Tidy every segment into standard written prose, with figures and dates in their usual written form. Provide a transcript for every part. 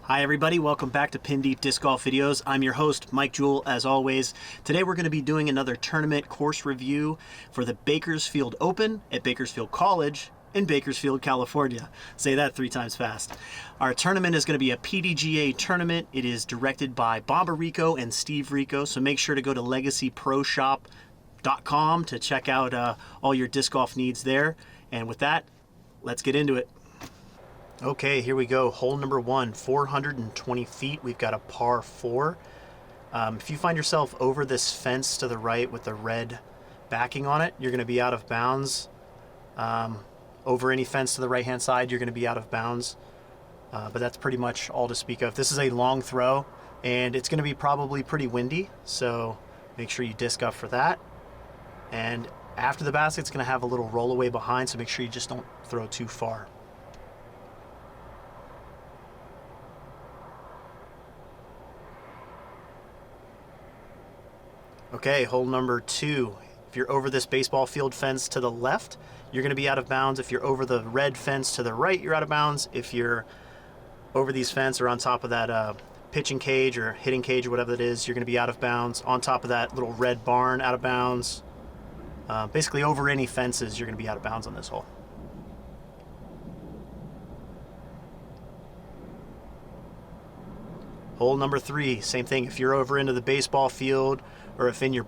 Hi everybody, welcome back to Pin Deep Disc Golf Videos. I'm your host, Mike Jewell, as always. Today we're going to be doing another tournament course review for the Bakersfield Open at Bakersfield College in Bakersfield, California. Say that 3 times fast. Our tournament is going to be a PDGA tournament. It is directed by Bamba Rico and Steve Rico, so make sure to go to legacyproshop.com to check out all your disc golf needs there. And with that, let's get into it. Okay, here we go. Hole number 1, 420 feet. We've got a par 4. If you find yourself over this fence to the right with the red backing on it, you're going to be out of bounds. Over any fence to the right-hand side, you're going to be out of bounds. But that's pretty much all to speak of. This is a long throw, and it's going to be probably pretty windy, so make sure you disc up for that. And after the basket, it's going to have a little rollaway behind, so make sure you just don't throw too far. Okay, hole number 2. If you're over this baseball field fence to the left, you're going to be out of bounds. If you're over the red fence to the right, you're out of bounds. If you're over these fence or on top of that pitching cage or hitting cage or whatever it is, you're going to be out of bounds. On top of that little red barn, out of bounds. Basically over any fences, you're going to be out of bounds on this hole. Hole number 3, same thing. If you're over into the baseball field, or if you're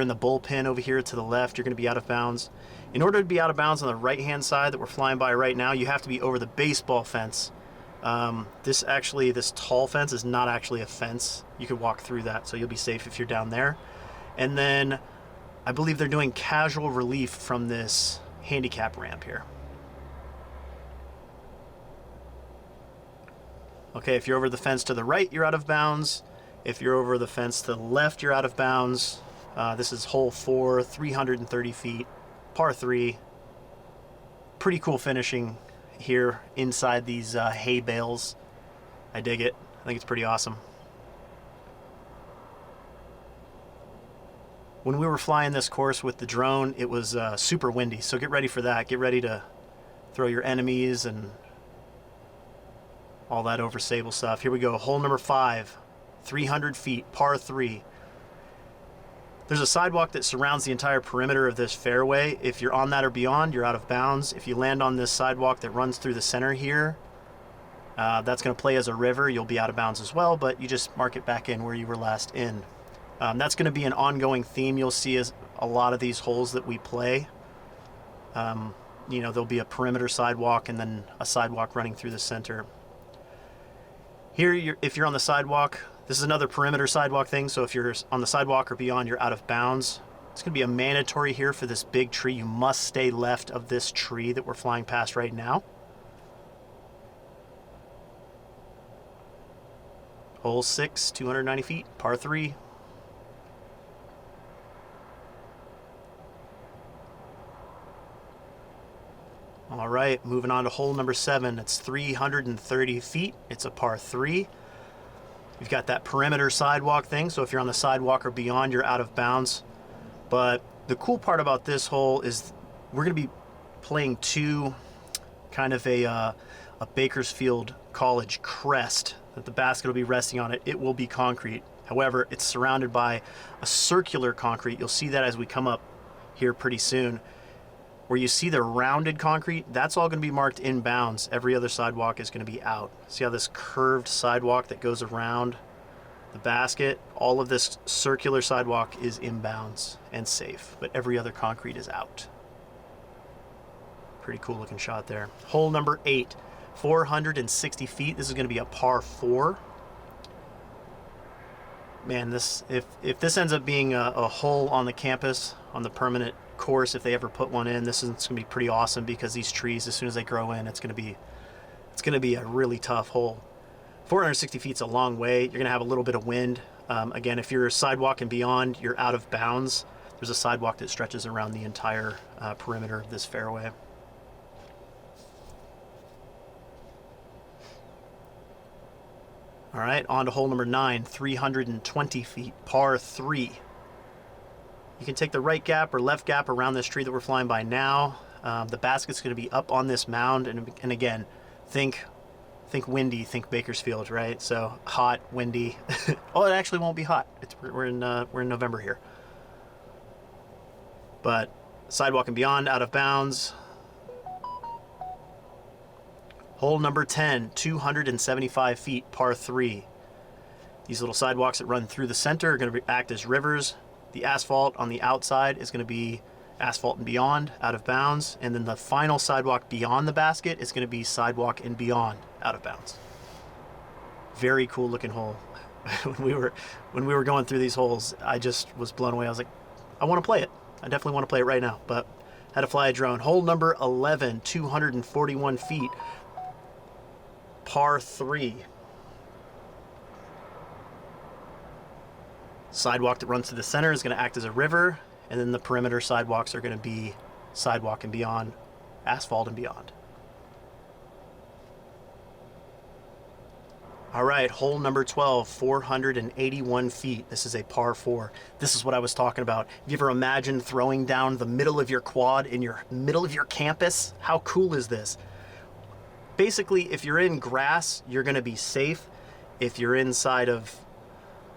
in the bullpen over here to the left, you're going to be out of bounds. In order to be out of bounds on the right-hand side that we're flying by right now, you have to be over the baseball fence. This tall fence is not actually a fence. You could walk through that, so you'll be safe if you're down there. And then I believe they're doing casual relief from this handicap ramp here. Okay, if you're over the fence to the right, you're out of bounds. If you're over the fence to the left, you're out of bounds. This is hole 4, 330 feet, par 3. Pretty cool finishing here inside these hay bales. I dig it. I think it's pretty awesome. When we were flying this course with the drone, it was super windy, so get ready for that. Get ready to throw your enemies and all that over sable stuff. Here we go, hole number 5, 300 feet, par 3. There's a sidewalk that surrounds the entire perimeter of this fairway. If you're on that or beyond, you're out of bounds. If you land on this sidewalk that runs through the center here, that's going to play as a river. You'll be out of bounds as well, but you just mark it back in where you were last in. That's going to be an ongoing theme you'll see as a lot of these holes that we play. There'll be a perimeter sidewalk and then a sidewalk running through the center. Here, if you're on the sidewalk, this is another perimeter sidewalk thing, so if you're on the sidewalk or beyond, you're out of bounds. It's going to be a mandatory here for this big tree. You must stay left of this tree that we're flying past right now. Hole 6, 290 feet, par 3. All right, moving on to hole number 7. It's 330 feet. It's a par 3. You've got that perimeter sidewalk thing, so if you're on the sidewalk or beyond, you're out of bounds. But the cool part about this hole is we're going to be playing to kind of a Bakersfield College crest that the basket will be resting on. It will be concrete. However, it's surrounded by a circular concrete. You'll see that as we come up here pretty soon. Where you see the rounded concrete, that's all going to be marked in bounds. Every other sidewalk is going to be out. See how this curved sidewalk that goes around the basket? All of this circular sidewalk is in bounds and safe, but every other concrete is out. Pretty cool looking shot there. Hole number 8, 460 feet. This is going to be a par 4. Man, if this ends up being a hole on the campus, on the permanent course, if they ever put one in, this is going to be pretty awesome because these trees, as soon as they grow in, it's going to be a really tough hole. 460 feet is a long way. You're going to have a little bit of wind. Again, if you're sidewalk and beyond, you're out of bounds. There's a sidewalk that stretches around the entire perimeter of this fairway. All right, on to hole number 9, 320 feet, par 3. You can take the right gap or left gap around this tree that we're flying by now. The basket's going to be up on this mound, and again, think think windy, think Bakersfield, right? So hot, windy. Oh, it actually won't be hot. We're in November here. But sidewalk and beyond, out of bounds. Hole number 10, 275 feet, par 3. These little sidewalks that run through the center are going to act as rivers. The asphalt on the outside is going to be asphalt and beyond, out of bounds. And then the final sidewalk beyond the basket is going to be sidewalk and beyond, out of bounds. Very cool looking hole. when we were going through these holes, I just was blown away. I was like, I want to play it. I definitely want to play it right now, but had to fly a drone. Hole number 11, 241 feet, par 3. Sidewalk that runs to the center is going to act as a river, and then the perimeter sidewalks are going to be sidewalk and beyond, asphalt and beyond. All right, hole number 12, 481 feet. This is a par 4. This is what I was talking about. Have you ever imagined throwing down the middle of your quad in your middle of your campus? How cool is this? Basically, if you're in grass, you're going to be safe. If you're inside of,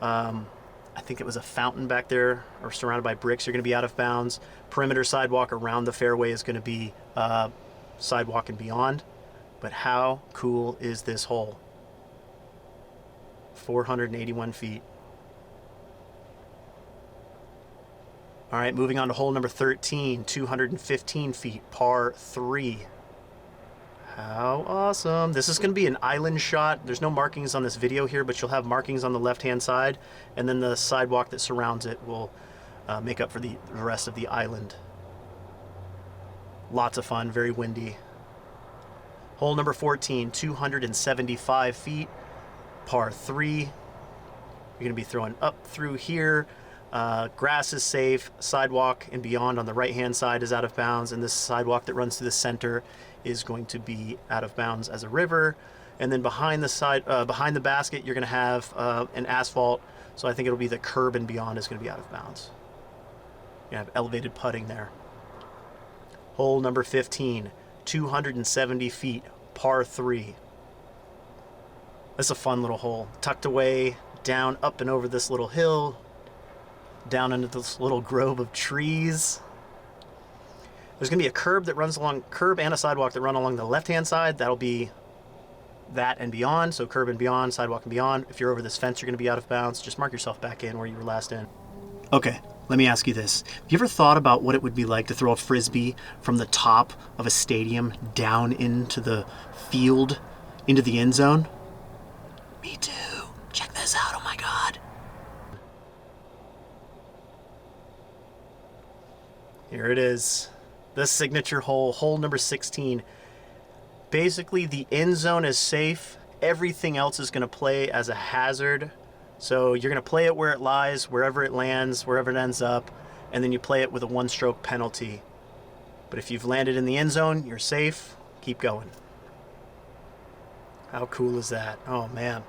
I think it was a fountain back there, or surrounded by bricks, you're going to be out of bounds. Perimeter sidewalk around the fairway is going to be sidewalk and beyond. But how cool is this hole? 481 feet. All right, moving on to hole number 13, 215 feet, par 3. How awesome. This is going to be an island shot. There's no markings on this video here, but you'll have markings on the left-hand side, and then the sidewalk that surrounds it will make up for the rest of the island. Lots of fun, very windy. Hole number 14, 275 feet, par 3. You're going to be throwing up through here. Grass is safe. Sidewalk and beyond on the right-hand side is out of bounds, and this sidewalk that runs through the center is going to be out of bounds as a river. And then behind the basket, you're going to have an asphalt. So I think it'll be the curb and beyond is going to be out of bounds. You have elevated putting there. Hole number 15, 270 feet, par 3. That's a fun little hole. Tucked away, down, up and over this little hill, down into this little grove of trees. There's going to be a curb and a sidewalk that run along the left-hand side. That'll be that and beyond. So curb and beyond, sidewalk and beyond. If you're over this fence, you're going to be out of bounds. Just mark yourself back in where you were last in. Okay, let me ask you this. Have you ever thought about what it would be like to throw a frisbee from the top of a stadium down into the field, into the end zone? Me too. Check this out. Oh my God. Here it is. The signature hole, hole number 16. Basically, the end zone is safe. Everything else is going to play as a hazard. So you're going to play it where it lies, wherever it lands, wherever it ends up, and then you play it with a 1-stroke penalty. But if you've landed in the end zone, you're safe. Keep going. How cool is that? Oh, man.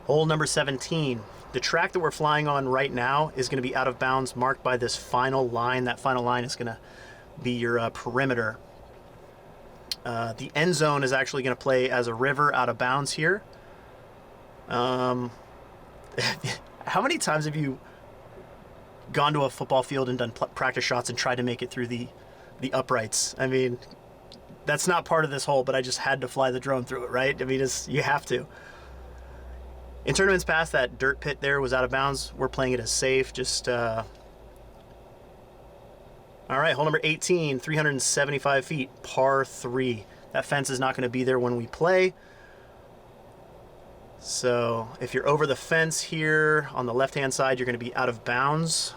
Hole number 17. The track that we're flying on right now is going to be out of bounds, marked by this final line. That final line is going to be your perimeter. The end zone is actually going to play as a river out of bounds here. How many times have you gone to a football field and done practice shots and tried to make it through the uprights? I mean, that's not part of this hole, but I just had to fly the drone through it, right? I mean, you have to. In tournaments past, that dirt pit there was out of bounds. We're playing it as safe. Just, all right, hole number 18, 375 feet, par 3. That fence is not going to be there when we play. So if you're over the fence here on the left-hand side, you're going to be out of bounds.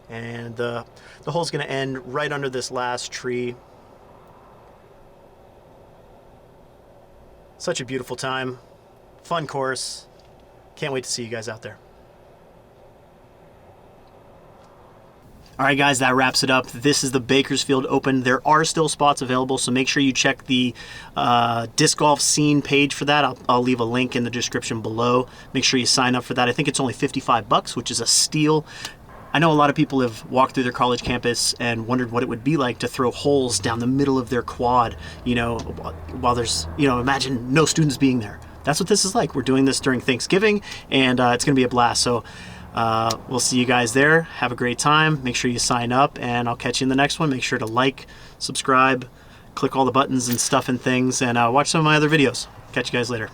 And the hole's going to end right under this last tree. Such a beautiful time. Fun course. Can't wait to see you guys out there. All right, guys, that wraps it up. This is the Bakersfield Open. There are still spots available, so make sure you check the disc golf scene page for that. I'll leave a link in the description below. Make sure you sign up for that. I think it's only $55, which is a steal. I know a lot of people have walked through their college campus and wondered what it would be like to throw holes down the middle of their quad, you know, while there's, you know, imagine no students being there. That's what this is like. We're doing this during Thanksgiving, and it's going to be a blast. So we'll see you guys there. Have a great time. Make sure you sign up, and I'll catch you in the next one. Make sure to like, subscribe, click all the buttons and stuff and things, and watch some of my other videos. Catch you guys later.